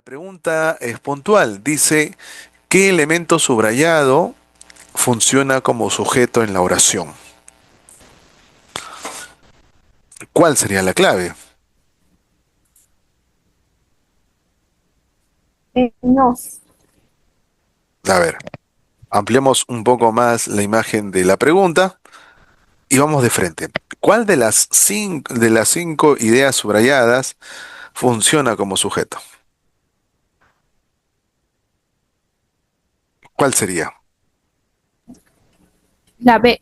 Pregunta es puntual. Dice, ¿qué elemento subrayado funciona como sujeto en la oración? ¿Cuál sería la clave? Nos. A ver, ampliemos un poco más la imagen de la pregunta y vamos de frente. ¿Cuál de las cinco ideas subrayadas funciona como sujeto? ¿Cuál sería? La B.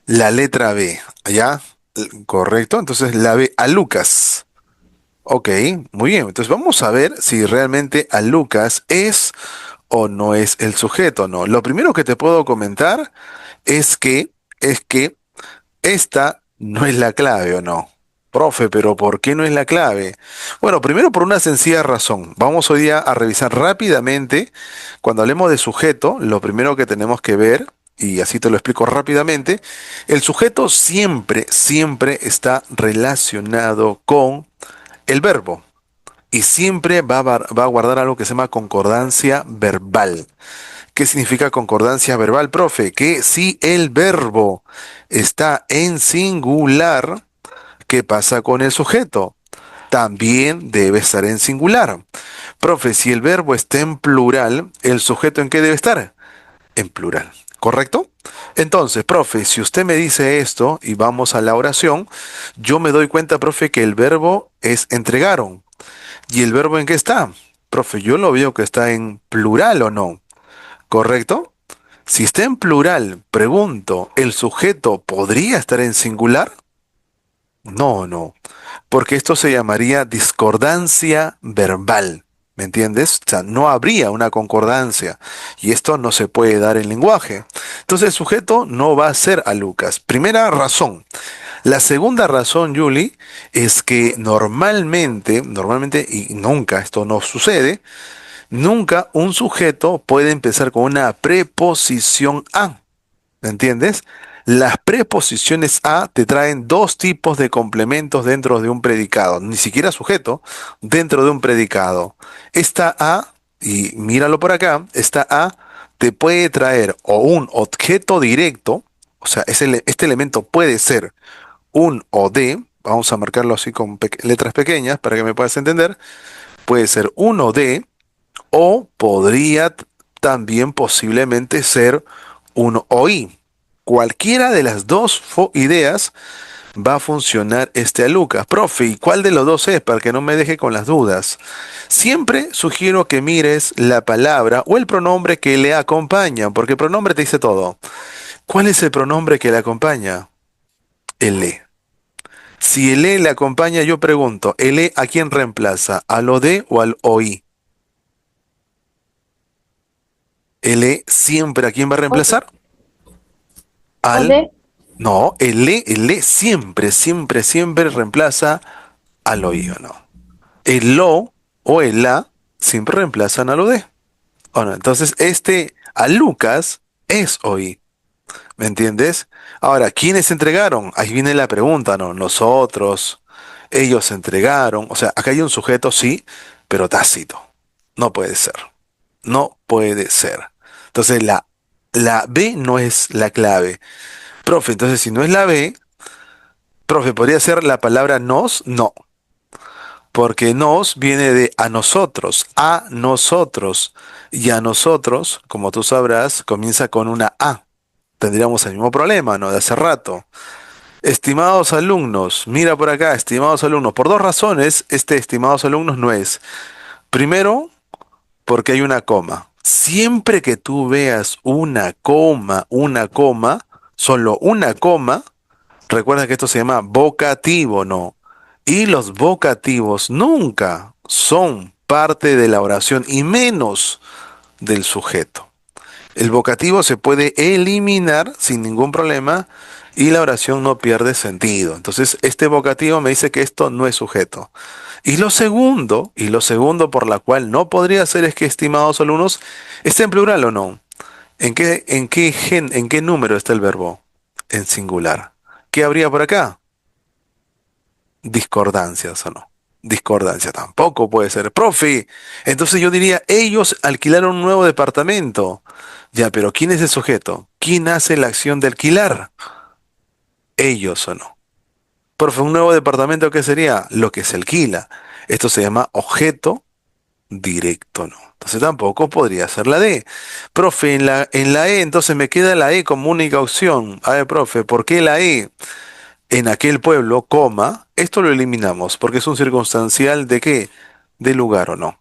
La letra B. ¿Ya? Correcto. Entonces la B, a Lucas. Ok, muy bien. Entonces vamos a ver si realmente a Lucas es o no es el sujeto, ¿no? Lo primero que te puedo comentar es que esta no es la clave, ¿o no? Profe, pero ¿por qué no es la clave? Bueno, primero por una sencilla razón. Vamos hoy día a revisar rápidamente. Cuando hablemos de sujeto, lo primero que tenemos que ver, y así te lo explico rápidamente, el sujeto siempre, siempre está relacionado con el verbo. Y siempre va a guardar algo que se llama concordancia verbal. ¿Qué significa concordancia verbal, profe? Que si el verbo está en singular, ¿qué pasa con el sujeto? También debe estar en singular. Profe, si el verbo está en plural, ¿el sujeto en qué debe estar? En plural. ¿Correcto? Entonces, profe, si usted me dice esto y vamos a la oración, yo me doy cuenta, profe, que el verbo es entregaron. ¿Y el verbo en qué está? Profe, yo lo veo que está en plural o no. ¿Correcto? Si está en plural, pregunto, ¿el sujeto podría estar en singular? No, no, porque esto se llamaría discordancia verbal. ¿Me entiendes? O sea, no habría una concordancia y esto no se puede dar en lenguaje. Entonces el sujeto no va a ser a Lucas. Primera razón. La segunda razón, Julie, es que normalmente y nunca esto no sucede, nunca un sujeto puede empezar con una preposición a. ¿Me entiendes? Las preposiciones a te traen dos tipos de complementos dentro de un predicado, ni siquiera sujeto, dentro de un predicado. Esta a, y míralo por acá, esta a te puede traer o un objeto directo, o sea, este elemento puede ser un o de, vamos a marcarlo así con letras pequeñas para que me puedas entender, puede ser un o de, o podría también posiblemente ser un OI. Cualquiera de las dos ideas va a funcionar este a Lucas. Profe, ¿y cuál de los dos es? Para que no me deje con las dudas. Siempre sugiero que mires la palabra o el pronombre que le acompaña, porque el pronombre te dice todo. ¿Cuál es el pronombre que le acompaña? El le. Si el le acompaña, yo pregunto, ¿el le a quién reemplaza? ¿Al o de o al oí? ¿El le siempre a quién va a O de. reemplazar? O Al. de. No, el le siempre, siempre, siempre reemplaza al oído, ¿no? El lo o el la siempre reemplazan a lo de. ¿O no? Entonces, este a Lucas es oí. ¿Me entiendes? Ahora, ¿quiénes entregaron? Ahí viene la pregunta, ¿no? Nosotros, ellos entregaron. O sea, acá hay un sujeto, sí, pero tácito. No puede ser. No puede ser. Entonces, la B no es la clave. Profe, entonces si no es la B, profe, ¿podría ser la palabra nos? No, porque nos viene de a nosotros, y a nosotros, como tú sabrás, comienza con una A. Tendríamos el mismo problema, ¿no? De hace rato. Estimados alumnos, mira por acá, estimados alumnos, por dos razones, este estimados alumnos no es. Primero, porque hay una coma. Siempre que tú veas una coma, solo una coma, recuerda que esto se llama vocativo, ¿no? Y los vocativos nunca son parte de la oración y menos del sujeto. El vocativo se puede eliminar sin ningún problema y la oración no pierde sentido. Entonces, este vocativo me dice que esto no es sujeto. Y lo segundo por la cual no podría ser es que, estimados alumnos, ¿está en plural o no? ¿En qué número está el verbo? En singular. ¿Qué habría por acá? Discordancias o no. Discordancia tampoco puede ser. Profe, entonces yo diría, ellos alquilaron un nuevo departamento. Ya, pero ¿quién es el sujeto? ¿Quién hace la acción de alquilar? Ellos o no. Profe, un nuevo departamento, ¿qué sería? Lo que se alquila. Esto se llama objeto directo, ¿no? Entonces tampoco podría ser la D. Profe, en la E, entonces me queda la E como única opción. A ver, profe, ¿por qué la E? En aquel pueblo, coma, esto lo eliminamos porque es un circunstancial de qué, de lugar o no.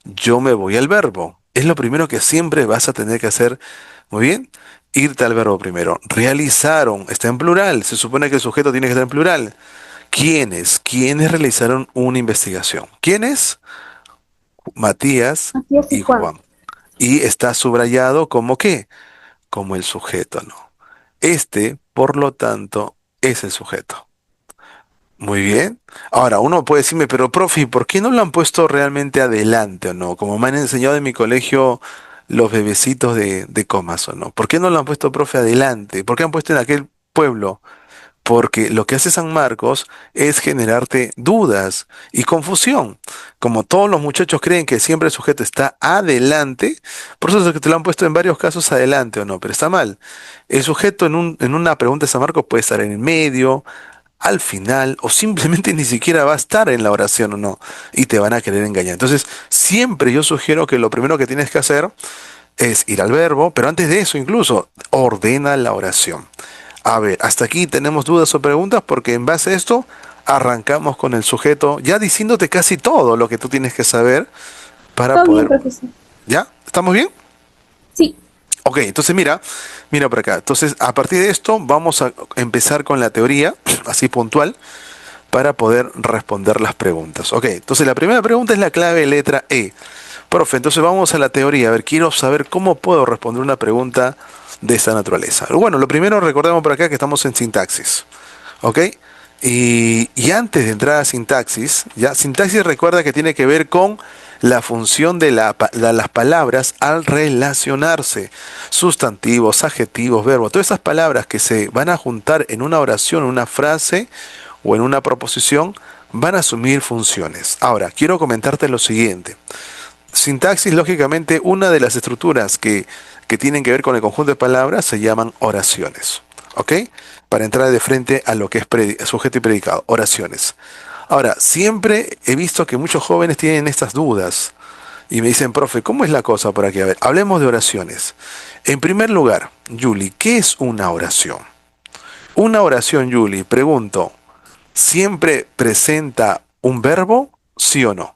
Yo me voy al verbo. Es lo primero que siempre vas a tener que hacer. Muy bien. Irte al verbo primero. Realizaron. Está en plural. Se supone que el sujeto tiene que estar en plural. ¿Quiénes? ¿Quiénes realizaron una investigación? ¿Quiénes? Matías Matías y y Juan. Juan. Y está subrayado como qué? Como el sujeto, ¿no? Este, por lo tanto, es el sujeto. Muy bien. Ahora, uno puede decirme, pero profe, ¿por qué no lo han puesto realmente adelante o no? Como me han enseñado en mi colegio los bebecitos de comas o no. ¿Por qué no lo han puesto, profe, adelante? ¿Por qué han puesto en aquel pueblo? Porque lo que hace San Marcos es generarte dudas y confusión. Como todos los muchachos creen que siempre el sujeto está adelante, por eso es que te lo han puesto en varios casos adelante o no, pero está mal. El sujeto en una pregunta de San Marcos puede estar en el medio, al final o simplemente ni siquiera va a estar en la oración o no y te van a querer engañar. Entonces, siempre yo sugiero que lo primero que tienes que hacer es ir al verbo, pero antes de eso incluso, ordena la oración. A ver, hasta aquí tenemos dudas o preguntas porque en base a esto arrancamos con el sujeto ya diciéndote casi todo lo que tú tienes que saber para Todo bien, poder... profesor. ¿Ya? ¿Estamos bien? Sí, Ok, entonces mira por acá. Entonces, a partir de esto vamos a empezar con la teoría, así puntual, para poder responder las preguntas. Ok, entonces la primera pregunta es la clave letra E. Profe, entonces vamos a la teoría. A ver, quiero saber cómo puedo responder una pregunta de esta naturaleza. Bueno, lo primero recordemos por acá que estamos en sintaxis. ¿Ok? Y antes de entrar a sintaxis, ya, sintaxis recuerda que tiene que ver con la función de las palabras al relacionarse. Sustantivos, adjetivos, verbos, todas esas palabras que se van a juntar en una oración, una frase o en una proposición, van a asumir funciones. Ahora, quiero comentarte lo siguiente. Sintaxis, lógicamente, una de las estructuras que tienen que ver con el conjunto de palabras se llaman oraciones. ¿Ok? Para entrar de frente a lo que es sujeto y predicado, oraciones. Ahora, siempre he visto que muchos jóvenes tienen estas dudas y me dicen, profe, ¿cómo es la cosa por aquí? A ver, hablemos de oraciones. En primer lugar, Julie, ¿qué es una oración? Una oración, Julie, pregunto, ¿siempre presenta un verbo? ¿Sí o no?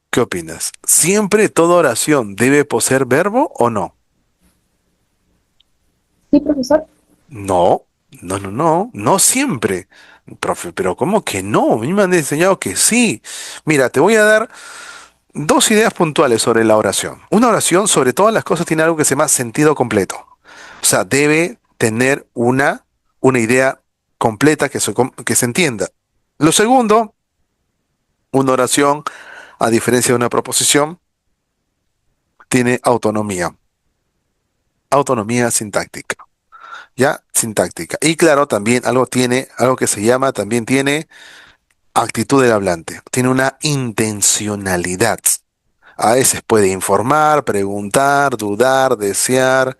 ¿Qué opinas? ¿Siempre toda oración debe poseer verbo o no? sí, profesor. No, no siempre. Profe, pero ¿cómo que no? A mí me han enseñado que sí. Mira, te voy a dar dos ideas puntuales sobre la oración. Una oración, sobre todas las cosas, tiene algo que se llama sentido completo. O sea, debe tener una idea completa que se entienda. Lo segundo, una oración, a diferencia de una proposición, tiene autonomía. Autonomía sintáctica. ¿Ya? Sintáctica. Y claro, también algo que se llama, también tiene actitud del hablante. Tiene una intencionalidad. A veces puede informar, preguntar, dudar, desear,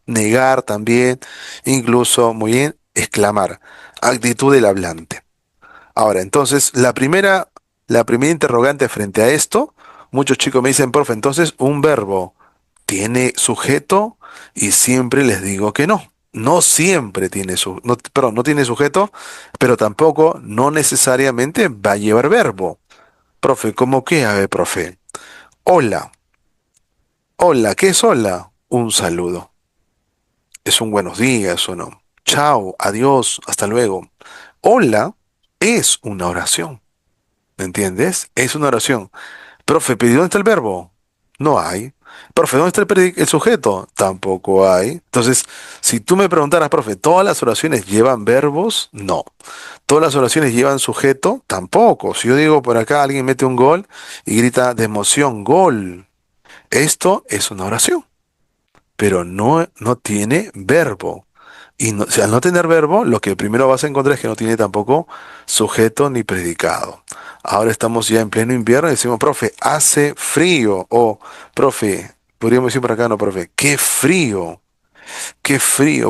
negar también, incluso, muy bien, exclamar. Actitud del hablante. Ahora, entonces, la primera interrogante frente a esto, muchos chicos me dicen, profe, entonces un verbo tiene sujeto y siempre les digo que no. No siempre tiene perdón, no tiene sujeto, pero tampoco, no necesariamente va a llevar verbo. Profe, ¿cómo qué? A ver, profe. Hola. Hola, ¿qué es hola? Un saludo. Es un buenos días o no. Chao, adiós, hasta luego. Hola es una oración. ¿Me entiendes? Es una oración. Profe, ¿pero dónde está el verbo? No hay. Profe, ¿dónde está el sujeto? Tampoco hay. Entonces, si tú me preguntaras, profe, ¿todas las oraciones llevan verbos? No. ¿Todas las oraciones llevan sujeto? Tampoco. Si yo digo por acá, alguien mete un gol y grita de emoción, gol. Esto es una oración, pero no tiene verbo. Y no, o sea, al no tener verbo, lo que primero vas a encontrar es que no tiene tampoco sujeto ni predicado. Ahora estamos ya en pleno invierno y decimos, profe, hace frío. O, profe, podríamos decir por acá, no, profe, qué frío,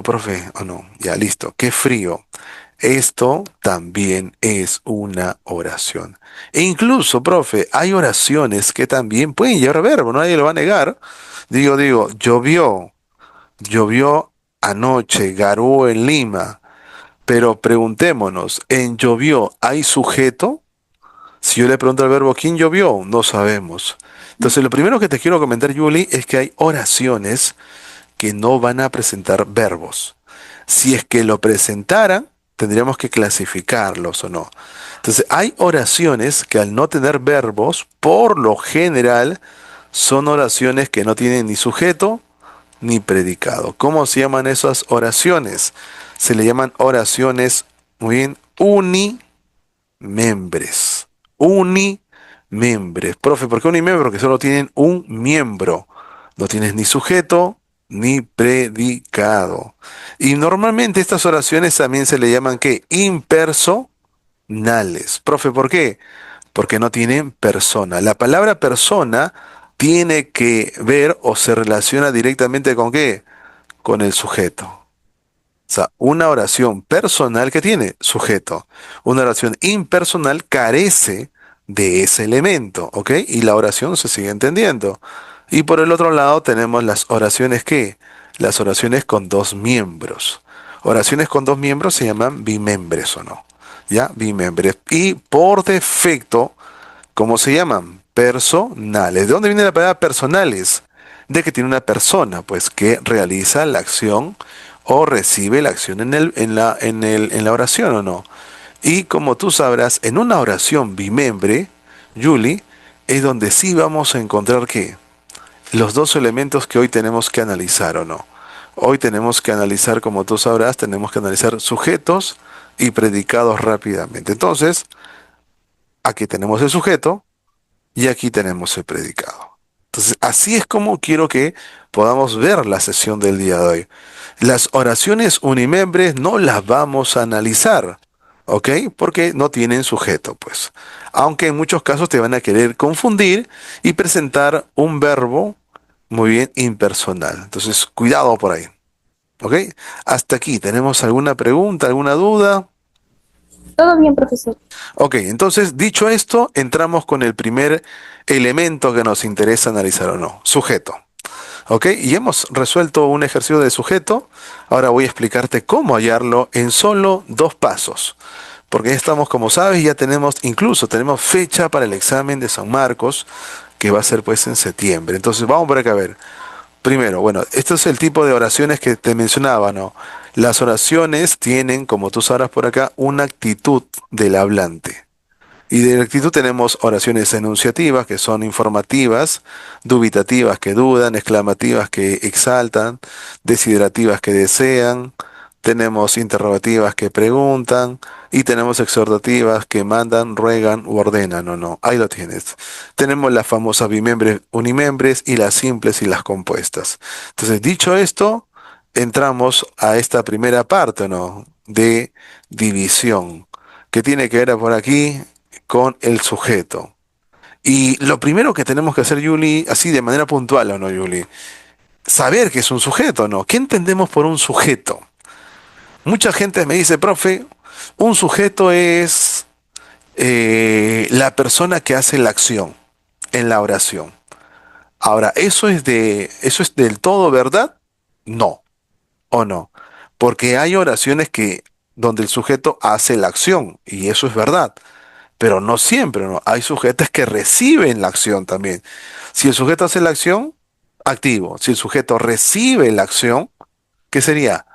profe. O no, ya listo, qué frío. Esto también es una oración. E incluso, profe, hay oraciones que también pueden llevar verbo, nadie lo va a negar. Digo, llovió anoche, garó en Lima. Pero preguntémonos, ¿en llovió hay sujeto? Si yo le pregunto al verbo ¿quién llovió? No sabemos. Entonces, lo primero que te quiero comentar, Julie, es que hay oraciones que no van a presentar verbos. Si es que lo presentaran, tendríamos que clasificarlos o no. Entonces, hay oraciones que al no tener verbos, por lo general, son oraciones que no tienen ni sujeto ni predicado. ¿Cómo se llaman esas oraciones? Se le llaman oraciones, muy bien, unimembres. Unimembres. Profe, ¿por qué unimembro? Porque solo tienen un miembro. No tienes ni sujeto ni predicado. Y normalmente estas oraciones también se le llaman ¿qué? Impersonales. Profe, ¿por qué? Porque no tienen persona. La palabra persona tiene que ver o se relaciona directamente con ¿qué? Con el sujeto. O sea, una oración personal que tiene sujeto. Una oración impersonal carece de ese elemento, ¿ok? Y la oración se sigue entendiendo. Y por el otro lado tenemos las oraciones ¿qué? Las oraciones con dos miembros. Oraciones con dos miembros se llaman bimembres o no. ¿Ya? Bimembres. Y por defecto, ¿cómo se llaman? Personales. ¿De dónde viene la palabra personales? De que tiene una persona, pues, que realiza la acción o recibe la acción en la oración o no. Y como tú sabrás, en una oración bimembre, Julie, es donde sí vamos a encontrar que los dos elementos que hoy tenemos que analizar o no. Hoy tenemos que analizar, como tú sabrás, tenemos que analizar sujetos y predicados rápidamente. Entonces, aquí tenemos el sujeto y aquí tenemos el predicado. Entonces, así es como quiero que podamos ver la sesión del día de hoy. Las oraciones unimembres no las vamos a analizar, ¿ok? Porque no tienen sujeto, pues. Aunque en muchos casos te van a querer confundir y presentar un verbo muy bien impersonal. Entonces, cuidado por ahí, ¿ok? Hasta aquí, ¿tenemos alguna pregunta, alguna duda? Todo bien, profesor. Ok, entonces, dicho esto, entramos con el primer elemento que nos interesa analizar o no, sujeto. Ok, y hemos resuelto un ejercicio de sujeto. Ahora voy a explicarte cómo hallarlo en solo dos pasos. Porque ya estamos, como sabes, ya tenemos, incluso tenemos fecha para el examen de San Marcos, que va a ser pues en septiembre. Entonces vamos por acá a ver. Primero, bueno, esto es el tipo de oraciones que te mencionaba, ¿no? Las oraciones tienen, como tú sabrás por acá, una actitud del hablante. Y de la actitud tenemos oraciones enunciativas, que son informativas, dubitativas, que dudan, exclamativas, que exaltan, desiderativas, que desean, tenemos interrogativas, que preguntan, y tenemos exhortativas, que mandan, ruegan u ordenan, o no. Ahí lo tienes. Tenemos las famosas bimembres, unimembres, y las simples y las compuestas. Entonces, dicho esto, entramos a esta primera parte, ¿no? De división, que tiene que ver por aquí con el sujeto. Y lo primero que tenemos que hacer, Yuli, así de manera puntual, ¿o no, Yuli? Saber que es un sujeto, ¿no? ¿Qué entendemos por un sujeto? Mucha gente me dice, profe, un sujeto es la persona que hace la acción en la oración. Ahora, ¿eso es del todo verdad? No, o no. Porque hay oraciones que donde el sujeto hace la acción, y eso es verdad. Pero no siempre, ¿no? Hay sujetos que reciben la acción también. Si el sujeto hace la acción, activo. Si el sujeto recibe la acción, ¿qué sería?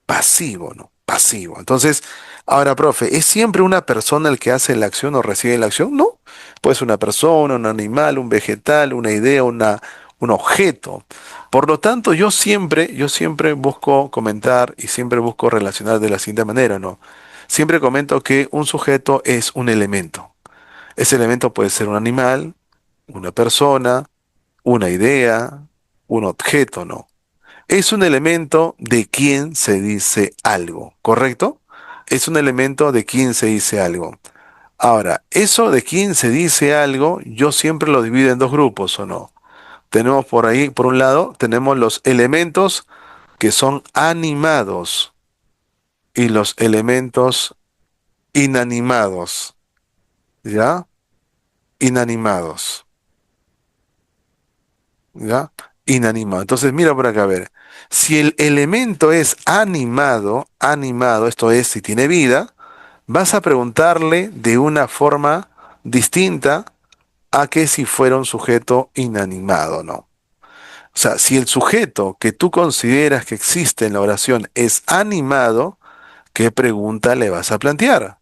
Pasivo, ¿no? Pasivo. Entonces, ahora, profe, ¿es siempre una persona el que hace la acción o recibe la acción? No. Puede ser una persona, un animal, un vegetal, una idea, un objeto. Por lo tanto, yo siempre busco comentar y siempre busco relacionar de la siguiente manera, ¿no? Siempre comento que un sujeto es un elemento. Ese elemento puede ser un animal, una persona, una idea, un objeto, ¿no? Es un elemento de quién se dice algo, ¿correcto? Es un elemento de quién se dice algo. Ahora, eso de quién se dice algo, yo siempre lo divido en dos grupos, ¿o no? Tenemos por ahí, por un lado, tenemos los elementos que son animados y los elementos inanimados, ¿ya? Inanimados, ¿ya? Inanimado. Entonces, mira por acá, a ver. Si el elemento es animado, animado, esto es, si tiene vida, vas a preguntarle de una forma distinta a que si fuera un sujeto inanimado, ¿no? O sea, si el sujeto que tú consideras que existe en la oración es animado, ¿qué pregunta le vas a plantear?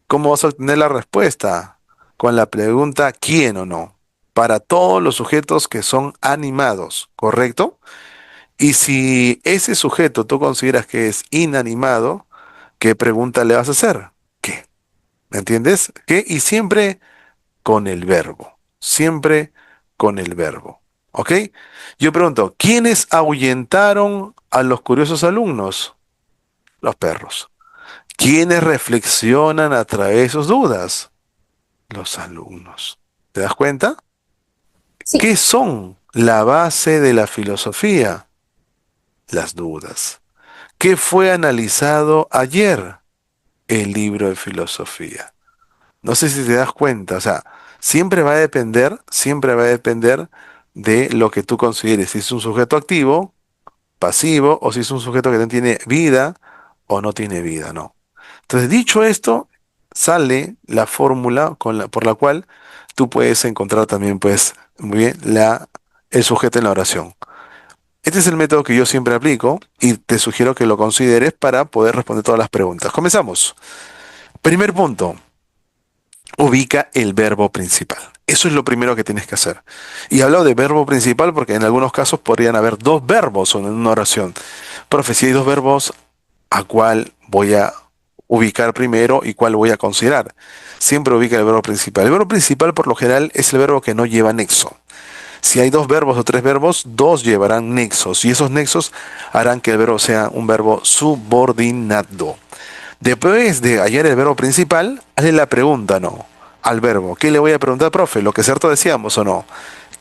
¿Cómo vas a obtener la respuesta? Con la pregunta ¿quién o no? Para todos los sujetos que son animados, ¿correcto? Y si ese sujeto tú consideras que es inanimado, ¿qué pregunta le vas a hacer? ¿Qué? ¿Me entiendes? ¿Qué? Y siempre con el verbo. Siempre con el verbo. ¿Ok? Yo pregunto, ¿quiénes ahuyentaron a los curiosos alumnos? Los perros. ¿Quiénes reflexionan a través de sus dudas? Los alumnos. ¿Te das cuenta? Sí, ¿Qué son la base de la filosofía? Las dudas. ¿Qué fue analizado ayer? El libro de filosofía. No sé si te das cuenta, o sea, siempre va a depender de lo que tú consideres, si es un sujeto activo, pasivo, o si es un sujeto que no tiene vida o no tiene vida, ¿no? Entonces, dicho esto, sale la fórmula por la cual tú puedes encontrar también, pues, muy bien, el sujeto en la oración. Este es el método que yo siempre aplico y te sugiero que lo consideres para poder responder todas las preguntas. Comenzamos. Primer punto. Ubica el verbo principal. Eso es lo primero que tienes que hacer. Y hablo de verbo principal porque en algunos casos podrían haber dos verbos en una oración. Profe, si hay dos verbos, ¿a cuál voy a ubicar primero y cuál voy a considerar? Siempre ubica el verbo principal. El verbo principal por lo general es el verbo que no lleva nexo. Si hay dos verbos o tres verbos, dos llevarán nexos y esos nexos harán que el verbo sea un verbo subordinado. Después de hallar el verbo principal, hazle la pregunta, ¿no? Al verbo. ¿Qué le voy a preguntar, profe? Lo que cierto decíamos o no.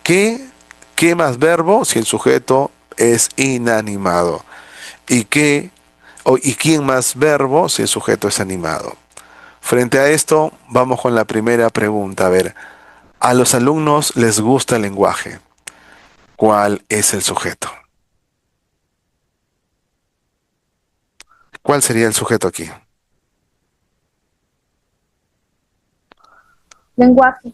¿Qué, qué más verbo si el sujeto es inanimado? ¿Y qué, y quién más verbo si el sujeto es animado? Frente a esto, vamos con la primera pregunta. A ver, a los alumnos les gusta el lenguaje. ¿Cuál es el sujeto? ¿Cuál sería el sujeto aquí? lenguaje.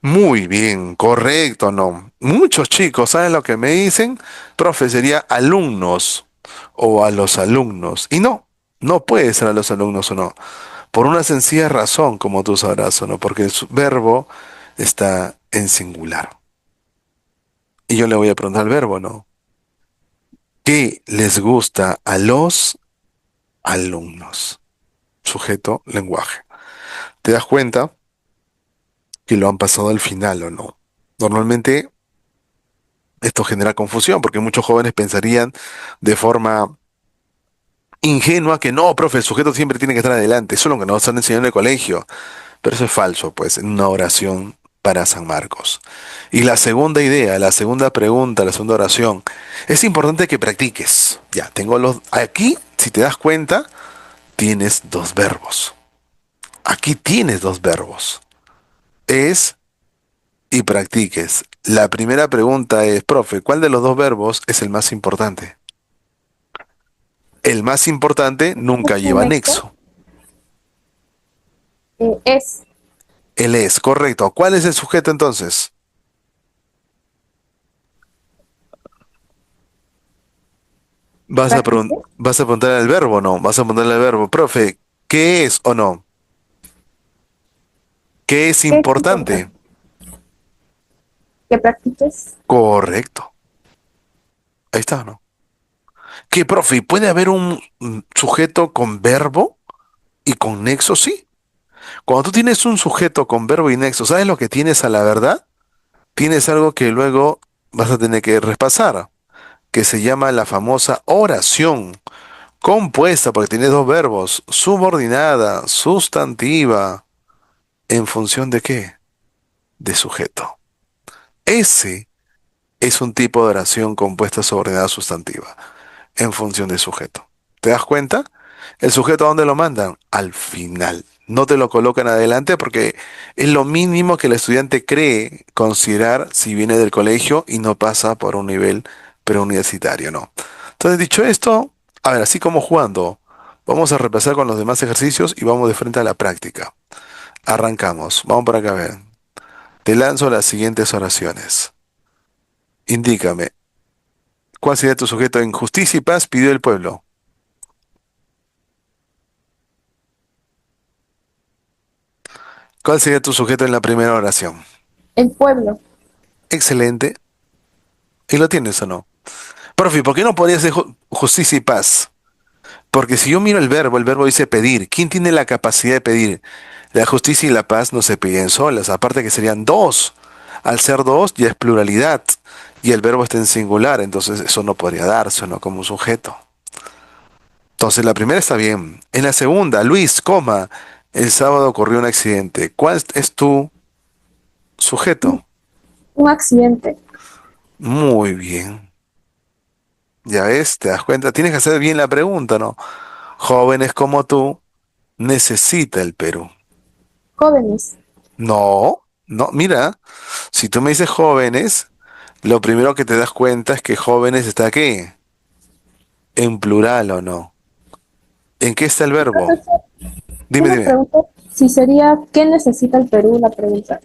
Muy bien, correcto, no. Muchos chicos, ¿saben lo que me dicen? Profe, sería alumnos o a los alumnos. Y no, no puede ser a los alumnos o no. Por una sencilla razón, como tú sabrás o no, porque el verbo está en singular. Y yo le voy a preguntar al verbo, ¿no? ¿Qué les gusta a los alumnos? Sujeto, lenguaje. ¿Te das cuenta que lo han pasado al final o no? Normalmente esto genera confusión porque muchos jóvenes pensarían de forma ingenua que no, profe, el sujeto siempre tiene que estar adelante. Eso es lo que nos han enseñado en el colegio. Pero eso es falso, pues, en una oración para San Marcos. Y la segunda idea, la segunda pregunta, la segunda oración, es importante que practiques. Ya, tengo los... Aquí, si te das cuenta, tienes dos verbos. Aquí tienes dos verbos. Es y practiques. La primera pregunta es, profe, ¿cuál de los dos verbos es el más importante? El más importante nunca ¿Mucho lleva nexo? nexo. Es Él es, correcto. ¿Cuál es el sujeto entonces? practique. Vas a preguntar al verbo, ¿no? Vas a preguntarle al verbo, profe, ¿qué es o no? ¿Qué es ¿Qué es importante? importante? Que practiques. Correcto. Ahí está, ¿no? ¿Qué, profe? ¿Puede haber un sujeto con verbo y con nexo? Sí. Cuando tú tienes un sujeto con verbo y nexo, ¿sabes lo que tienes a la verdad? Tienes algo que luego vas a tener que repasar, que se llama la famosa oración compuesta, porque tiene dos verbos, subordinada, sustantiva, ¿en función de qué? De sujeto. Ese es un tipo de oración compuesta subordinada sustantiva, en función de sujeto. ¿Te das cuenta? ¿El sujeto a dónde lo mandan? Al final. No te lo colocan adelante porque es lo mínimo que el estudiante cree considerar si viene del colegio y no pasa por un nivel preuniversitario, ¿no? Entonces, dicho esto, a ver, así como jugando, vamos a repasar con los demás ejercicios y vamos de frente a la práctica. Arrancamos. Vamos por acá a ver. Te lanzo las siguientes oraciones. Indícame, ¿cuál sería tu sujeto en justicia y paz pidió el pueblo? ¿Cuál sería tu sujeto en la primera oración? El pueblo. Excelente. ¿Y lo tienes o no? Profe, ¿por qué no podría ser justicia y paz? Porque si yo miro el verbo dice pedir. ¿Quién tiene la capacidad de pedir? La justicia y la paz no se piden solas, aparte que serían dos. Al ser dos ya es pluralidad y el verbo está en singular, entonces eso no podría darse, ¿no? Como un sujeto. Entonces la primera está bien. En la segunda, Luis, coma, el sábado ocurrió un accidente. ¿Cuál es tu Un, sujeto? un accidente. Muy bien. Ya ves, te das cuenta, tienes que hacer bien la pregunta, ¿no? Jóvenes como tú necesita el Perú. Jóvenes. No, no, mira, si tú me dices jóvenes, lo primero que te das cuenta es que jóvenes está aquí, en plural o no. ¿En qué está el verbo? Profesor, Dime, una dime. pregunta. Si sería, ¿qué necesita el Perú? La pregunta.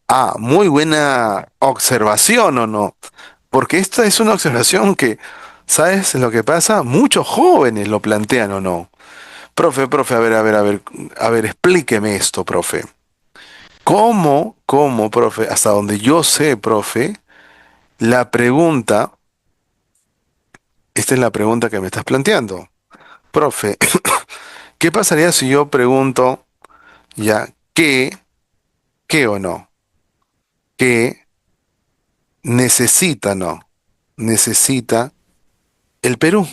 Ah, muy buena observación o no. Porque esta es una observación que, ¿sabes lo que pasa? Muchos jóvenes lo plantean o no. Profe, a ver, explíqueme esto, profe. Profe? Hasta donde yo sé, profe, la pregunta, esta es la pregunta que me estás planteando. Profe, ¿qué pasaría si yo pregunto ya qué o no? ¿Qué necesita no? Necesita el Perú.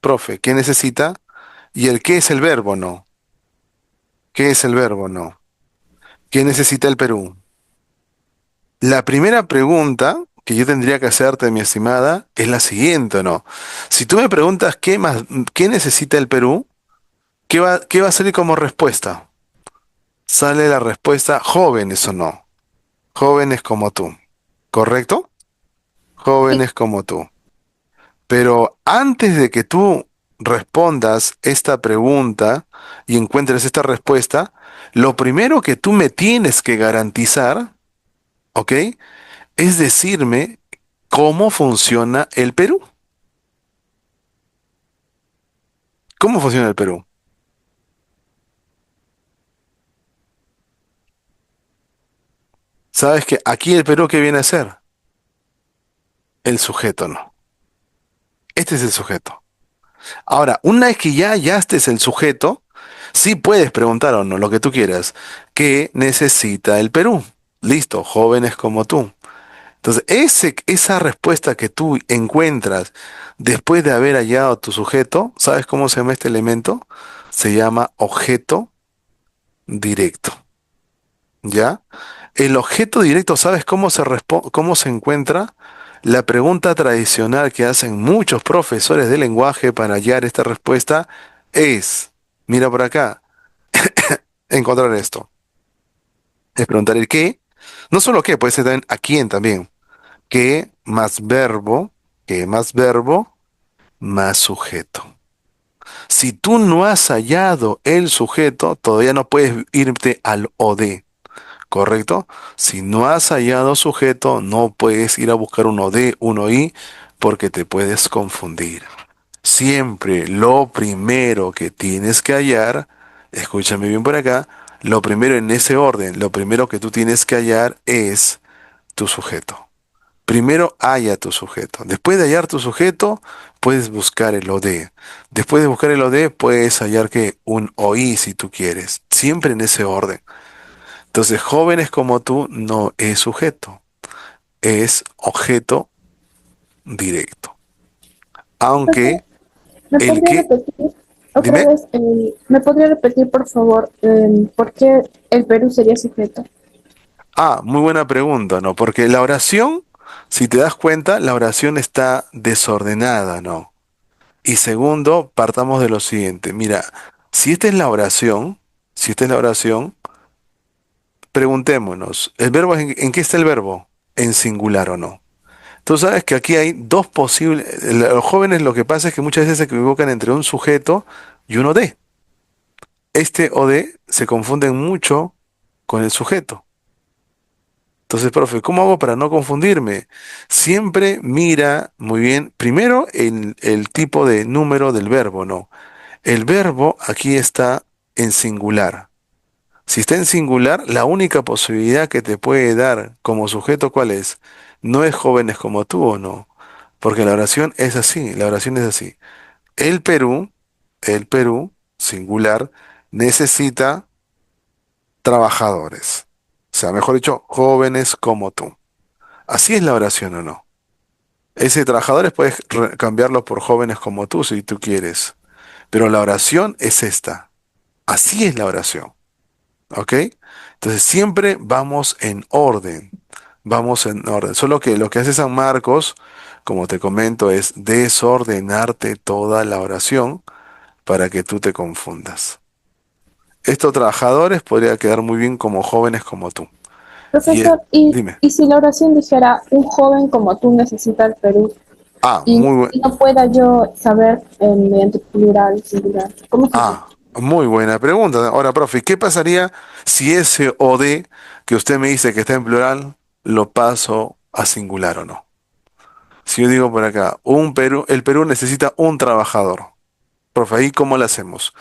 Profe, ¿qué necesita? ¿Y el qué es el verbo no? ¿Qué es el verbo no? ¿Qué necesita el Perú? La primera pregunta que yo tendría que hacerte, mi estimada, es la siguiente, ¿no? Si tú me preguntas qué necesita el Perú, qué va a salir como respuesta? Sale la respuesta jóvenes o no. Jóvenes como tú. ¿Correcto? Sí. Jóvenes como tú. Pero antes de que tú respondas esta pregunta y encuentres esta respuesta, lo primero que tú me tienes que garantizar, ¿ok? Es decirme cómo funciona el Perú. ¿Cómo funciona el Perú? Sabes que aquí el Perú, ¿qué viene a ser? El sujeto, no. Este es el sujeto. Ahora, una vez que ya hallaste el sujeto, sí puedes preguntar o no lo que tú quieras. ¿Qué necesita el Perú? Listo, jóvenes como tú. Entonces, esa respuesta que tú encuentras después de haber hallado tu sujeto, ¿sabes cómo se llama este elemento? Se llama objeto directo. ¿Ya? El objeto directo, ¿sabes cómo se encuentra? La pregunta tradicional que hacen muchos profesores de lenguaje para hallar esta respuesta es, mira por acá, encontrar esto. Es preguntar el qué, no solo qué, puede ser también a quién también. Qué más verbo, más sujeto. Si tú no has hallado el sujeto, todavía no puedes irte al o de. ¿Correcto? Si no has hallado sujeto, no puedes ir a buscar uno de, uno y, porque te puedes confundir. Siempre lo primero que tienes que hallar, escúchame bien por acá, lo primero en ese orden, lo primero que tú tienes que hallar es tu sujeto. Primero halla tu sujeto. Después de hallar tu sujeto, puedes buscar el OD. Después de buscar el OD, puedes hallar que un OI si tú quieres. Siempre en ese orden. Entonces, jóvenes como tú no es sujeto, es objeto directo. Entonces, Aunque ¿me el podría que, repetir otra dime, vez? ¿Me podría repetir, por favor, por qué el Perú sería sujeto? muy buena pregunta, ¿no? Porque la oración, si te das cuenta, la oración está desordenada, ¿no? Y segundo, partamos de lo siguiente. Mira, si esta es la oración, si esta es la oración, preguntémonos, ¿el verbo en qué está el verbo? ¿En singular o no? Tú sabes que aquí hay dos posibles. Los jóvenes lo que pasa es que muchas veces se equivocan entre un sujeto y un OD. Este OD se confunden mucho con el sujeto. Entonces, profe, ¿cómo hago para no confundirme? Siempre mira muy bien, primero el tipo de número del verbo, ¿no? El verbo aquí está en singular. Si está en singular, la única posibilidad que te puede dar como sujeto, ¿cuál es? No es jóvenes como tú o no. Porque la oración es así, la oración es así. El Perú, el Perú, singular, necesita trabajadores. O sea, mejor dicho, jóvenes como tú. Así es la oración o no. Ese trabajadores puedes cambiarlo por jóvenes como tú si tú quieres. Pero la oración es esta. Así es la oración. ¿Ok? Entonces siempre vamos en orden. Vamos en orden. Solo que lo que hace San Marcos, como te comento, es desordenarte toda la oración para que tú te confundas. Estos trabajadores podría quedar muy bien como jóvenes como tú. Y Profesor, dime. y si la oración dijera, un joven como tú necesita el Perú, y, Muy buen. y no pueda yo saber mediante plural, singular, ¿cómo sería? Muy buena pregunta. Ahora, profe, ¿qué pasaría si ese o de que usted me dice que está en plural lo paso a singular o no? Si yo digo por acá, el Perú necesita un trabajador. Profe, ahí ¿cómo lo hacemos?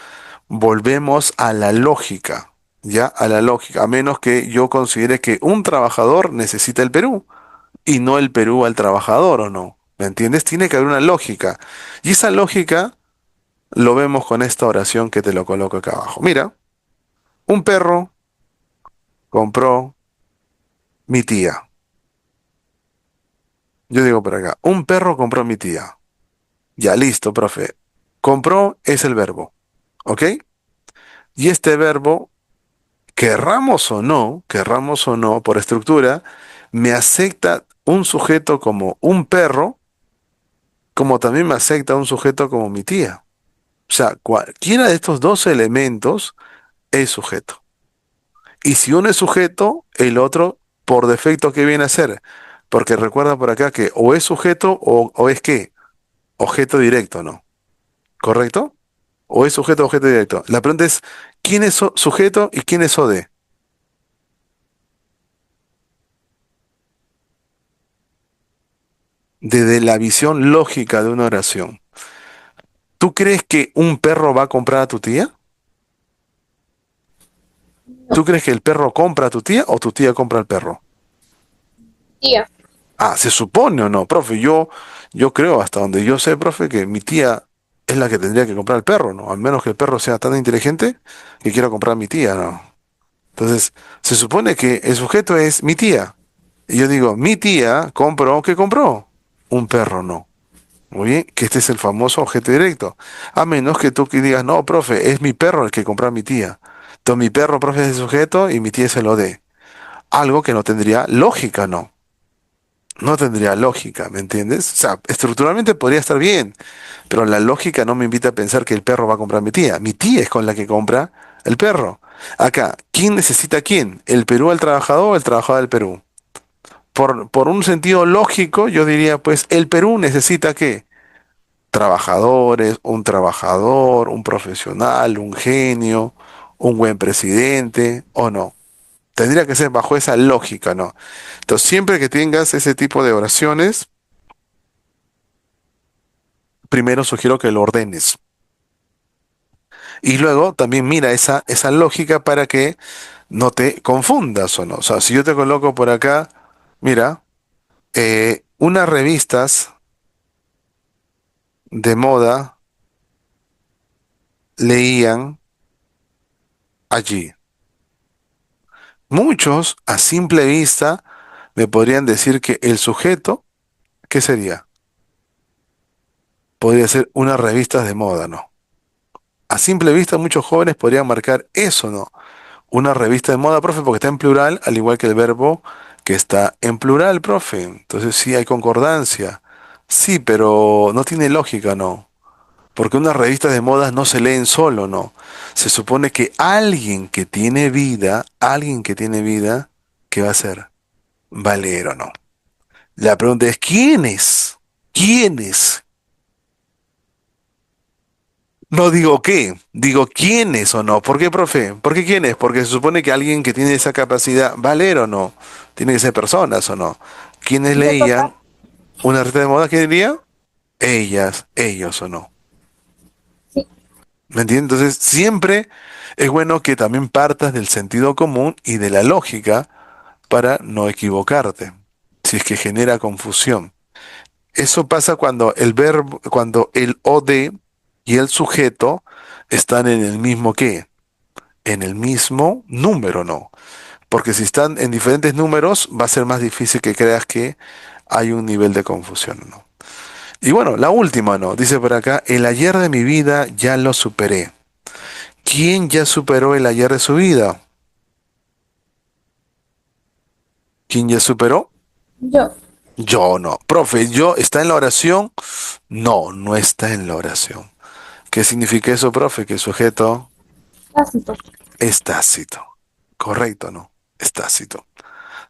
Volvemos a la lógica, ¿ya? A la lógica, a menos que yo considere que un trabajador necesita el Perú y no el Perú al trabajador, ¿o no? ¿Me entiendes? Tiene que haber una lógica. Y esa lógica lo vemos con esta oración que te lo coloco acá abajo. Mira, un perro compró mi tía. Yo digo por acá, un perro compró mi tía. Ya, listo, profe. Compró es el verbo, ¿ok? Y este verbo, querramos o no, por estructura, me acepta un sujeto como un perro, como también me acepta un sujeto como mi tía. O sea, cualquiera de estos dos elementos es sujeto. Y si uno es sujeto, el otro, por defecto, ¿qué viene a ser? Porque recuerda por acá que o es sujeto o es qué, objeto directo, ¿no? ¿Correcto? O es sujeto o objeto directo. La pregunta es, ¿quién es sujeto y quién es OD? Desde la visión lógica de una oración. ¿Tú crees que un perro va a comprar a tu tía? ¿Tú No, crees que el perro compra a tu tía o tu tía compra al perro? tía. Se supone o no, profe. Yo creo, hasta donde yo sé, profe, que mi tía es la que tendría que comprar el perro, ¿no? Al menos que el perro sea tan inteligente que quiera comprar a mi tía, ¿no? Entonces, se supone que el sujeto es mi tía. Y yo digo, mi tía compró, ¿qué compró? Un perro, no. Muy bien, que este es el famoso objeto directo. A menos que tú que digas, no, profe, es mi perro el que compró a mi tía. Entonces mi perro, profe, es el sujeto y mi tía se lo dé. Algo que no tendría lógica, ¿no? No tendría lógica, ¿me entiendes? O sea, estructuralmente podría estar bien, pero la lógica no me invita a pensar que el perro va a comprar a mi tía. Mi tía es con la que compra el perro. Acá, ¿quién necesita a quién? ¿El Perú al trabajador o el trabajador del Perú? Por un sentido lógico, yo diría, pues, el Perú necesita ¿qué? Trabajadores, un trabajador, un profesional, un genio, un buen presidente, ¿o no? Tendría que ser bajo esa lógica, ¿no? Entonces, siempre que tengas ese tipo de oraciones, primero sugiero que lo ordenes. Y luego también mira esa lógica para que no te confundas o no. O sea, si yo te coloco por acá, mira, unas revistas de moda leían allí. Muchos, a simple vista, me podrían decir que el sujeto, ¿qué sería? podría ser unas revistas de moda, ¿no? A simple vista, muchos jóvenes podrían marcar eso, ¿no? Una revista de moda, profe, porque está en plural, al igual que el verbo que está en plural, profe. Entonces sí hay concordancia. Sí, pero no tiene lógica, ¿no? Porque unas revistas de modas no se leen solo, ¿no? Se supone que alguien que tiene vida, ¿qué va a hacer? ¿Va a leer o no? La pregunta es, ¿quién es? ¿Quién es? No digo qué, digo quién es o no. ¿Por qué, profe? ¿Por qué quién es? Porque se supone que alguien que tiene esa capacidad va a leer o no. Tiene que ser personas o no. ¿Quiénes ¿Me toca? leían una revista de moda? ¿Qué diría? Ellas, ellos o no. Sí. ¿Me entiendes? Entonces, siempre es bueno que también partas del sentido común y de la lógica para no equivocarte, si es que genera confusión. Eso pasa cuando el verbo, cuando el o de y el sujeto están en el mismo qué, en el mismo número, ¿no? Porque si están en diferentes números, va a ser más difícil que creas que hay un nivel de confusión, ¿no? Y bueno, la última, ¿no? Dice por acá, el ayer de mi vida ya lo superé. ¿Quién ya superó el ayer de su vida? ¿Quién ya superó? Yo. Yo no. Profe, ¿yo está en la oración? No, no está en la oración. ¿Qué significa eso, profe? Que el sujeto Tácito. es tácito. Correcto, ¿no? Es tácito.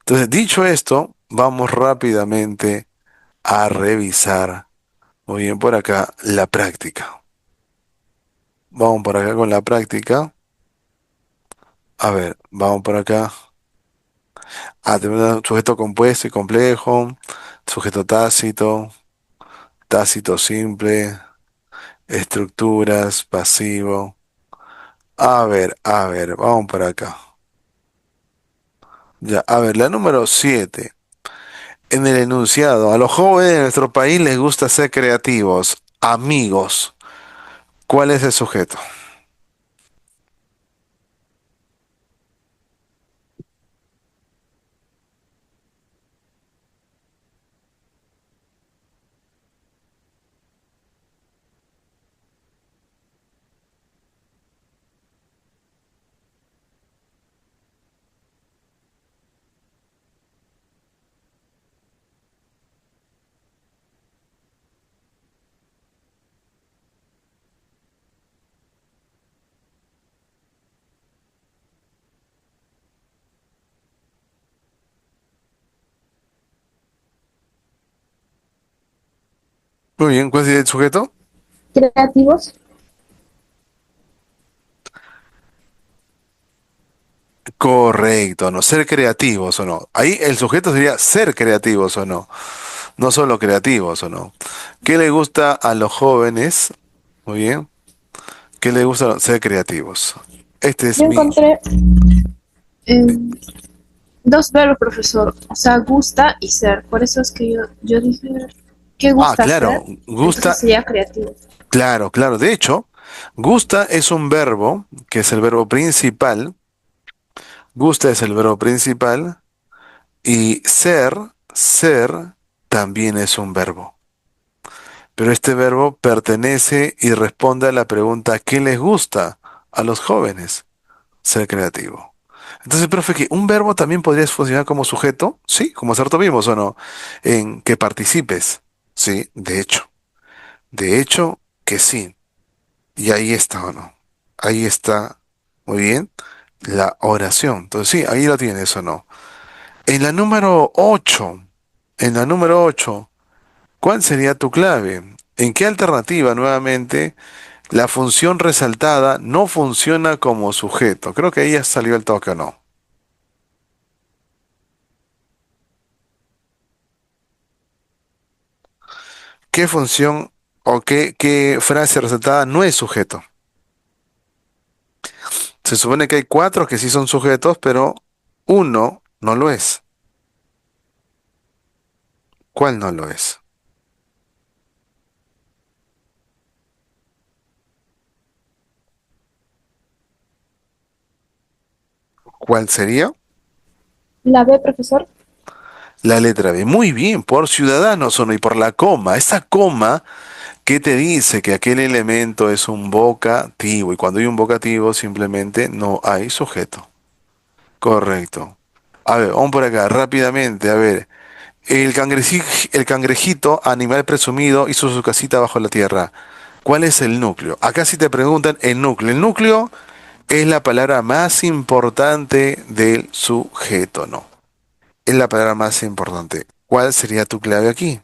Entonces, dicho esto, vamos rápidamente a revisar, muy bien por acá, la práctica. Vamos por acá con la práctica. A ver, vamos por acá. Ah, tenemos un sujeto compuesto y complejo, sujeto tácito, tácito simple, estructuras, pasivo. A ver, vamos por acá. Ya, a ver, la número 7. En el enunciado, a los jóvenes de nuestro país les gusta ser creativos, amigos. ¿Cuál es el sujeto? Muy bien, ¿cuál es el sujeto? Creativos. Correcto, ¿no? Ser creativos o no. Ahí el sujeto sería ser creativos o no. No solo creativos o no. ¿Qué le gusta a los jóvenes? Muy bien. ¿Qué le gusta ser creativos? Este es Yo mi... encontré eh, dos verbos, profesor. O sea, gusta y ser. Por eso es que yo dije, ¿qué Ah, gusta hacer? claro, Entonces gusta, sería creativo. claro, claro. De hecho, gusta es un verbo, que es el verbo principal. Gusta es el verbo principal. Y ser, también es un verbo. Pero este verbo pertenece y responde a la pregunta ¿qué les gusta a los jóvenes? Ser creativo. Entonces, profe, que un verbo también podría funcionar como sujeto, sí, como hacer tuvimos o no, en que participes, sí, de hecho que sí, y ahí está o no, ahí está, muy bien, la oración, entonces sí, ahí lo tienes o no. En la número 8, en la número 8, ¿cuál sería tu clave? ¿En qué alternativa nuevamente la función resaltada no funciona como sujeto? Creo que ahí ya salió el toque o no. ¿Qué función o qué frase resaltada no es sujeto? Se supone que hay cuatro que sí son sujetos, pero uno no lo es. ¿Cuál no lo es? ¿Cuál sería? La B, profesor. La letra B. Muy bien, por ciudadanos o no, y por la coma. Esa coma ¿Qué te dice que aquel elemento es un vocativo? Y cuando hay un vocativo, simplemente no hay sujeto. Correcto. A ver, vamos por acá, rápidamente. A ver, el cangrejito, animal presumido, hizo su casita bajo la tierra. ¿Cuál es el núcleo? Acá sí te preguntan el núcleo. El núcleo es la palabra más importante del sujeto, ¿no? Es la palabra más importante. ¿Cuál sería tu clave aquí?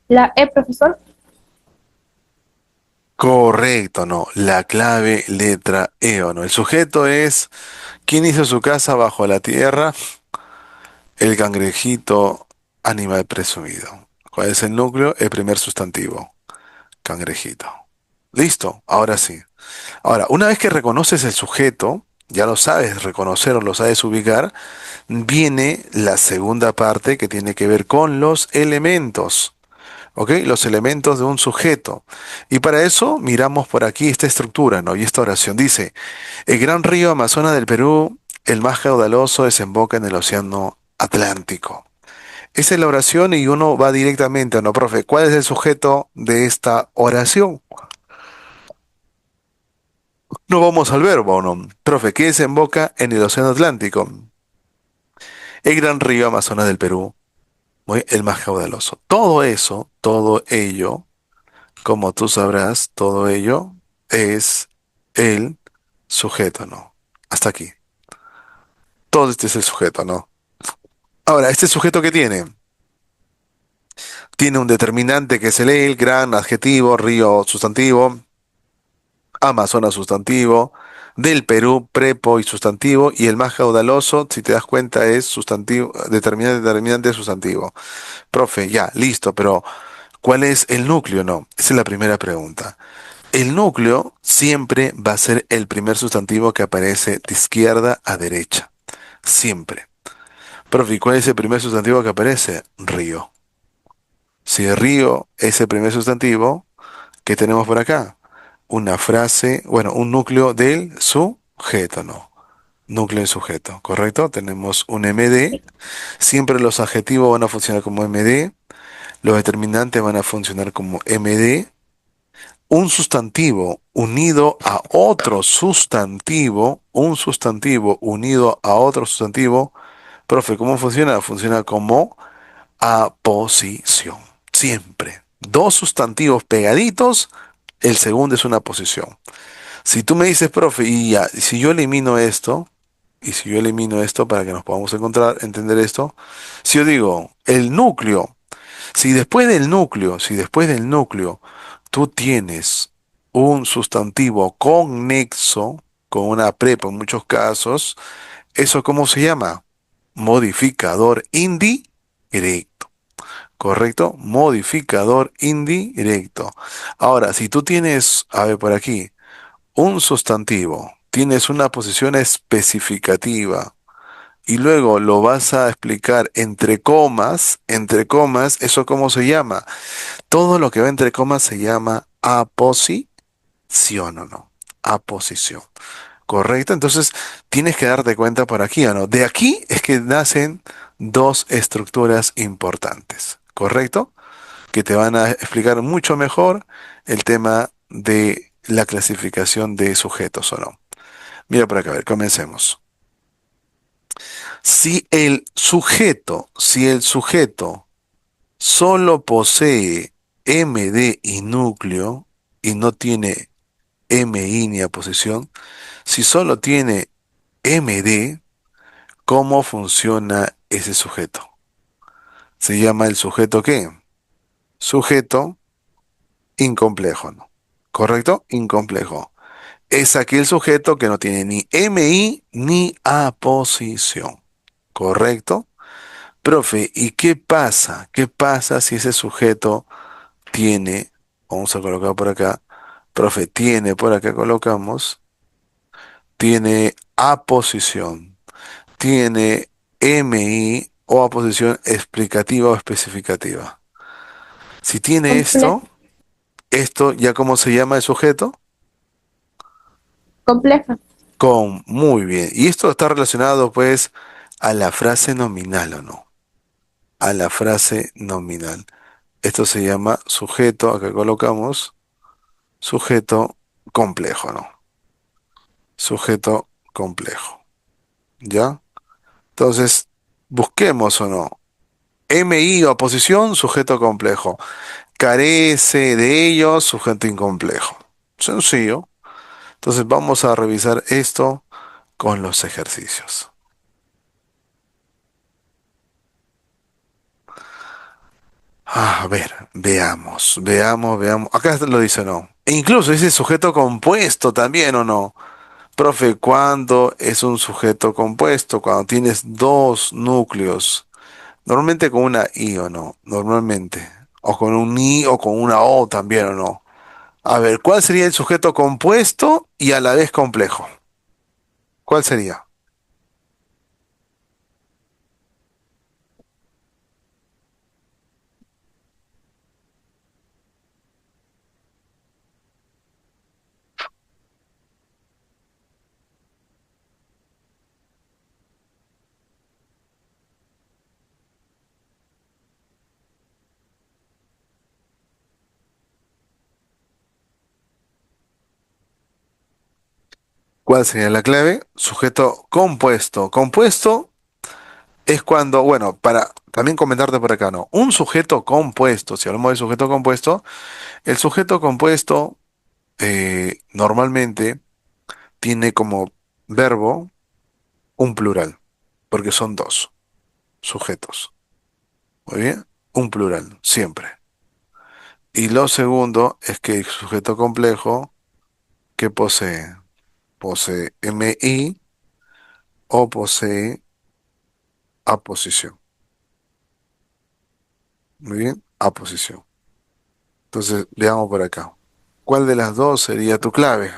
La E, profesor. Correcto, no. La clave letra E o no. El sujeto es ¿quién hizo su casa bajo la tierra? El cangrejito, animal presumido. ¿Cuál es el núcleo? El primer sustantivo. Cangrejito. Listo, ahora sí. Ahora, una vez que reconoces el sujeto, ya lo sabes reconocer o lo sabes ubicar, viene la segunda parte que tiene que ver con los elementos. ¿Ok? Los elementos de un sujeto. Y para eso miramos por aquí esta estructura, ¿no? Y esta oración dice, el gran río Amazonas del Perú, el más caudaloso, desemboca en el Océano Atlántico. Esa es la oración y uno va directamente, ¿no, profe? ¿Cuál es el sujeto de esta oración? No vamos al verbo, ¿no? Profe, ¿qué desemboca en el Océano Atlántico? El gran río Amazonas del Perú, el más caudaloso. Todo eso, todo ello, como tú sabrás, todo ello es el sujeto, ¿no? Hasta aquí. Todo este es el sujeto, ¿no? Ahora, ¿este sujeto qué tiene? Tiene un determinante que es el gran adjetivo, río sustantivo, Amazonas sustantivo, del Perú prepo y sustantivo, y el más caudaloso, si te das cuenta, es sustantivo, determinante sustantivo. Profe, ya, listo, pero ¿cuál es el núcleo? No, esa es la primera pregunta. El núcleo siempre va a ser el primer sustantivo que aparece de izquierda a derecha. Siempre. Profe, ¿y cuál es el primer sustantivo que aparece? Río. Si río es el primer sustantivo, ¿qué tenemos por acá? Una frase, bueno, un núcleo del sujeto, ¿no? Núcleo del sujeto, ¿correcto? Tenemos un MD. Siempre los adjetivos van a funcionar como MD. Los determinantes van a funcionar como MD. Un sustantivo unido a otro sustantivo, un sustantivo unido a otro sustantivo. Profe, ¿cómo funciona? Funciona como aposición. Siempre. Dos sustantivos pegaditos, el segundo es una posición. Si tú me dices, profe, y ya, si yo elimino esto, y si yo elimino esto para que nos podamos encontrar, entender esto, si yo digo el núcleo, si después del núcleo tú tienes un sustantivo conexo, con una prepa en muchos casos, ¿eso cómo se llama? Modificador indirecto. ¿Correcto? Modificador indirecto. Ahora, si tú tienes, a ver por aquí, un sustantivo, tienes una posición especificativa y luego lo vas a explicar entre comas, ¿eso cómo se llama? Todo lo que va entre comas se llama aposición, ¿o no? Aposición. ¿Correcto? Entonces, tienes que darte cuenta por aquí, ¿o no? De aquí es que nacen dos estructuras importantes, ¿correcto? Que te van a explicar mucho mejor el tema de la clasificación de sujetos o no. Mira por acá, a ver, comencemos. Si el sujeto solo posee MD y núcleo y no tiene MI ni aposición, si solo tiene MD, ¿cómo funciona ese sujeto? Se llama el sujeto ¿qué? Sujeto incomplejo, ¿no? ¿Correcto? Incomplejo. Es aquel sujeto que no tiene ni MI ni aposición. ¿Correcto? Profe, ¿y qué pasa? ¿Qué pasa si ese sujeto tiene, vamos a colocar por acá, profe, tiene, por acá colocamos, tiene aposición, tiene MI o aposición explicativa o especificativa. Si tiene Comple- esto ya cómo se llama el sujeto, compleja. con muy bien. Y esto está relacionado pues a la frase nominal o no, a la frase nominal. Esto se llama sujeto, acá colocamos sujeto complejo, ¿no? Sujeto complejo, ¿ya? Entonces, busquemos o no. MI o aposición, sujeto complejo. Carece de ello, sujeto incomplejo. Sencillo. Entonces vamos a revisar esto con los ejercicios. A ver, veamos. Acá lo dice no. E incluso dice sujeto compuesto también o no. Profe, ¿cuándo es un sujeto compuesto? Cuando tienes dos núcleos. Normalmente con una I o no. Normalmente. O con un I o con una O también o no. A ver, ¿cuál sería el sujeto compuesto y a la vez complejo? ¿Cuál sería? ¿Cuál sería la clave? Sujeto compuesto. Compuesto es cuando, bueno, para también comentarte por acá, ¿no? Un sujeto compuesto, si hablamos de sujeto compuesto, el sujeto compuesto normalmente tiene como verbo un plural, porque son dos sujetos. Muy bien, un plural, siempre. Y lo segundo es que el sujeto complejo que posee, posee MI o posee aposición. Muy bien, aposición. Entonces, veamos por acá. ¿Cuál de las dos sería tu clave?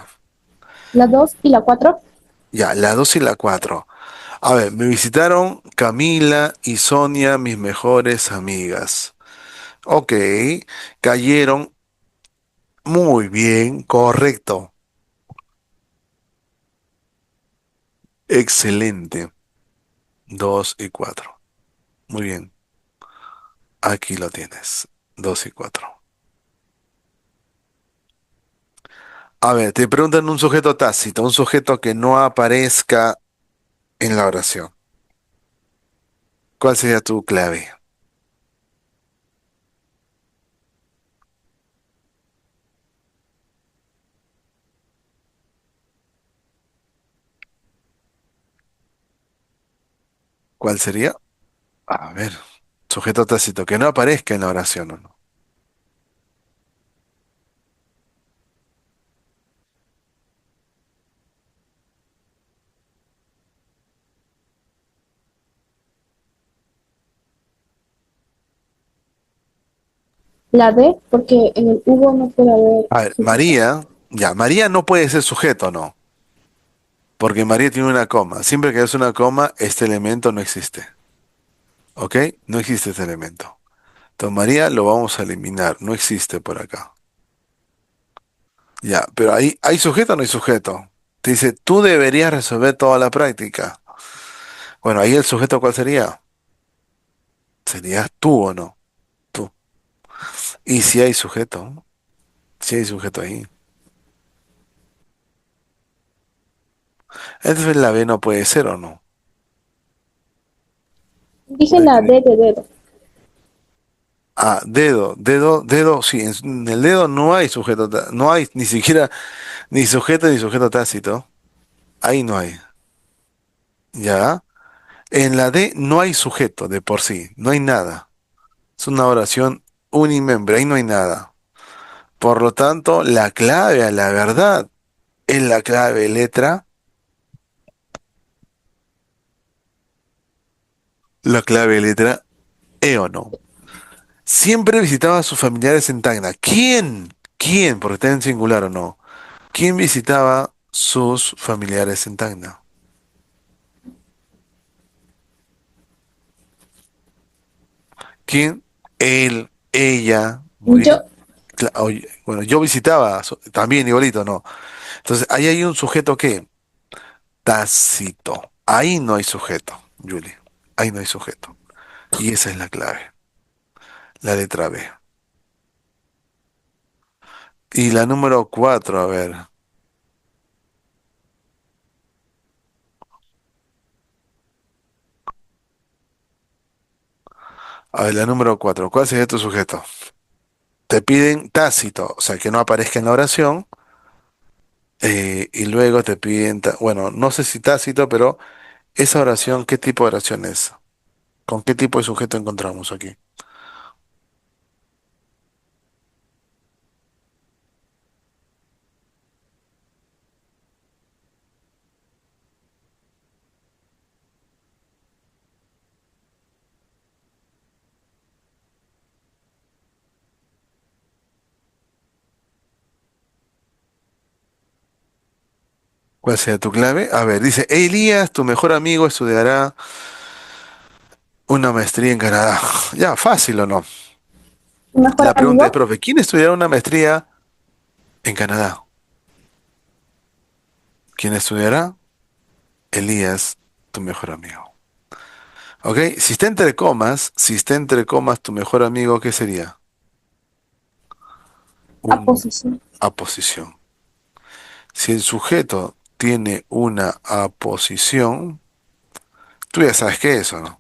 La 2 y la 4. Ya, la 2 y la 4. A ver, me visitaron Camila y Sonia, mis mejores amigas. Ok, cayeron muy bien, correcto. Excelente. 2 y 4. Muy bien, aquí lo tienes. 2 y 4. A ver, te preguntan un sujeto tácito, un sujeto que no aparezca en la oración. ¿Cuál sería tu clave? ¿Cuál sería? A ver, sujeto tácito, que no aparezca en la oración o no. La D, porque en el Hugo no puede haber A ver, sujeto. María no puede ser sujeto, no, porque María tiene una coma. Siempre que es una coma, este elemento no existe, ¿ok? No existe este elemento. Entonces María lo vamos a eliminar, no existe por acá. Ya, pero ahí, ¿hay sujeto o no hay sujeto? Te dice, tú deberías resolver toda la práctica. Bueno, ahí el sujeto, ¿cuál sería? Serías tú o no, tú. Y si hay sujeto ahí. Entonces la B no puede ser o no. Dije ¿Cuál la crees? D de dedo. Ah, dedo, sí, en el dedo no hay sujeto, no hay ni siquiera ni sujeto tácito. Ahí no hay. ¿Ya? En la D no hay sujeto de por sí, no hay nada. Es una oración unimembre, ahí no hay nada. Por lo tanto, la clave a la verdad es la clave letra, la clave letra E o no. Siempre visitaba a sus familiares en Tacna. ¿Quién? ¿Quién? Porque está en singular o no. ¿Quién visitaba sus familiares en Tacna? ¿Quién? Él, ella. Muy Yo, bien. Oye, bueno, yo visitaba, también igualito, ¿no? Entonces, ahí hay un sujeto que, tácito. Ahí no hay sujeto, Julie. Ahí no hay sujeto. Y esa es la clave, la letra B. Y la número 4, a ver. A ver, la número 4. ¿Cuál sería tu sujeto? Te piden tácito, o sea, que no aparezca en la oración. Y luego te piden, bueno, no sé si tácito, pero esa oración, ¿qué tipo de oración es? ¿Con qué tipo de sujeto encontramos aquí? ¿Cuál sería tu clave? A ver, dice, Elías, tu mejor amigo, estudiará una maestría en Canadá. Ya, fácil o no. mi mejor La pregunta es, amigo, profe, ¿quién estudiará una maestría en Canadá? ¿Quién estudiará? Elías, tu mejor amigo. ¿Ok? Si está entre comas tu mejor amigo, ¿qué sería? Un aposición, aposición. Si el sujeto tiene una aposición, tú ya sabes qué es eso, ¿no?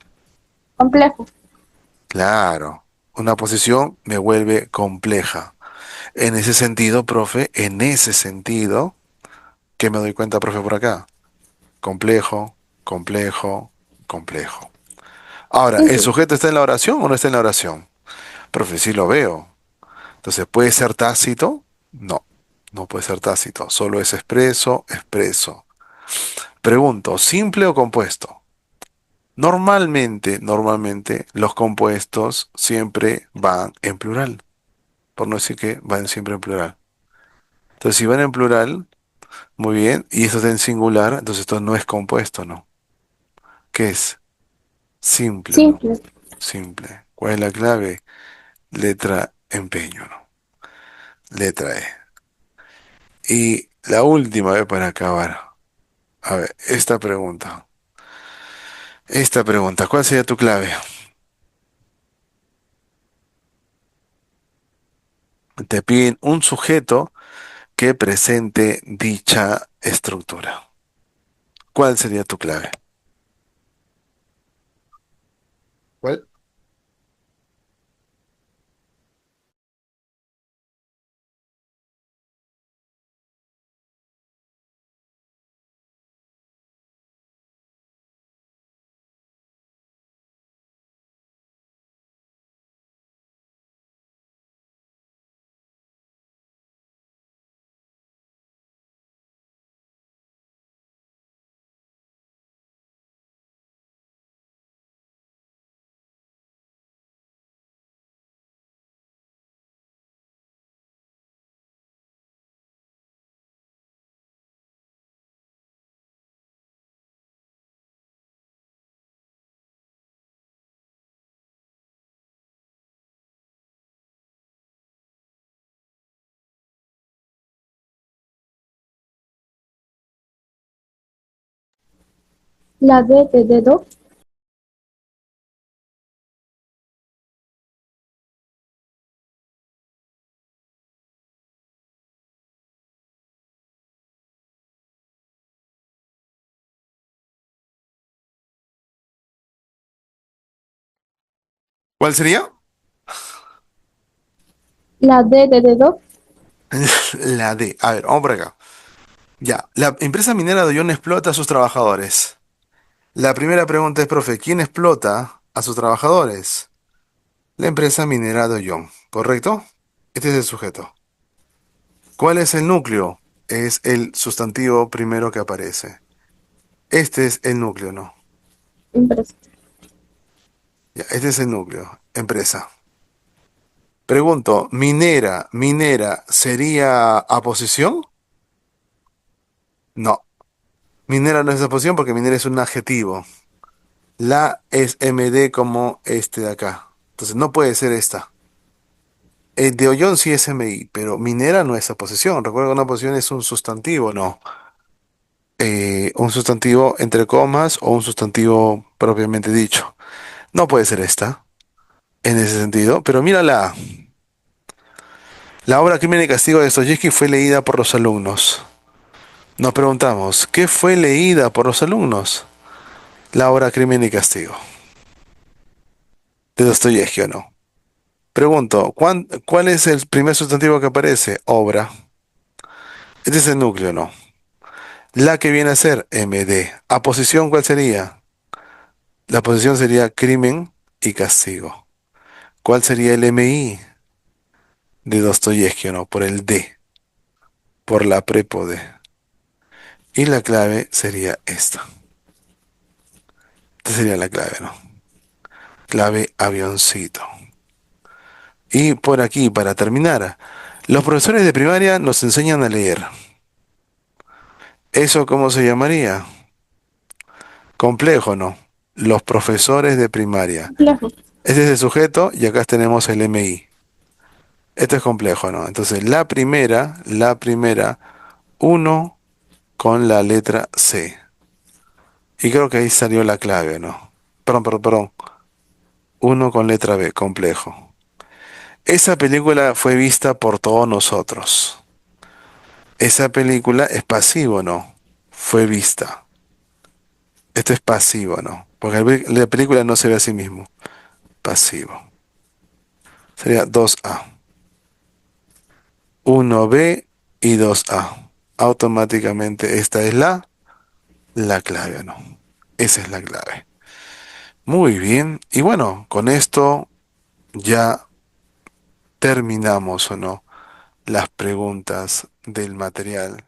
complejo. Claro, una posición me vuelve compleja. En ese sentido, profe, en ese sentido, ¿qué me doy cuenta, profe, por acá? Complejo, complejo, complejo. Ahora, ¿el Simple. sujeto está en la oración o no está en la oración? Profe, sí lo veo. Entonces, ¿puede ser tácito? No, no puede ser tácito. Solo es expreso, expreso. Pregunto, ¿simple o compuesto? Normalmente, los compuestos siempre van en plural. Por no decir que van siempre en plural. Entonces, si van en plural, muy bien, y esto está en singular, entonces esto no es compuesto, ¿no? ¿Qué es? Simple, ¿no? Simple. Simple. ¿Cuál es la clave? Letra empeño, ¿no? Letra E. Y la última vez para acabar. A ver, esta pregunta. Esta pregunta, ¿cuál sería tu clave? Te piden un sujeto que presente dicha estructura. ¿Cuál sería tu clave? ¿Cuál? La D de dedo, ¿Cuál sería? la D de dedo, La D. A ver, vamos por acá. Ya, la empresa minera de Ollón explota a sus trabajadores. La primera pregunta es, profe, ¿quién explota a sus trabajadores? La empresa minera de Ollón, ¿correcto? Este es el sujeto. ¿Cuál es el núcleo? Es el sustantivo primero que aparece. Este es el núcleo, ¿no? empresa. Ya, este es el núcleo, empresa. Pregunto, minera, ¿sería aposición? No, minera no es aposición porque minera es un adjetivo. La es MD como este de acá. Entonces no puede ser esta. El de Ollón sí es MI, pero minera no es aposición. Recuerda que una posición es un sustantivo, ¿no? Un sustantivo entre comas o un sustantivo propiamente dicho. No puede ser esta, en ese sentido, pero mírala. La obra Crimen y Castigo de Dostoyevsky fue leída por los alumnos. Nos preguntamos, ¿qué fue leída por los alumnos? La obra Crimen y Castigo de Dostoyevsky, ¿o no? Pregunto, ¿cuál es el primer sustantivo que aparece? Obra. Este es el núcleo, ¿no? La que viene a ser MD. ¿Aposición cuál sería? La posición sería crimen y castigo. ¿Cuál sería el MI de Dostoyevsky, o no? Por el D, por la prepo D. Y la clave sería esta. Esta sería la clave, ¿no? Clave avioncito. Y por aquí, para terminar, los profesores de primaria nos enseñan a leer. ¿Eso cómo se llamaría? Complejo, ¿no? Los profesores de primaria. Complejo. Este es el sujeto y acá tenemos el MI. Esto es complejo, ¿no? Entonces, la primera, uno con la letra C. Y creo que ahí salió la clave, ¿no? Perdón, perdón, perdón. Uno con letra B, complejo. Esa película fue vista por todos nosotros. Esa película es pasivo, ¿no? Fue vista. Esto es pasivo, ¿no? Porque la película no se ve a sí mismo. Pasivo. Sería 2A. 1B y 2A. Automáticamente esta es la clave, ¿no? Esa es la clave. Muy bien. Y bueno, con esto ya terminamos, ¿o no? Las preguntas del material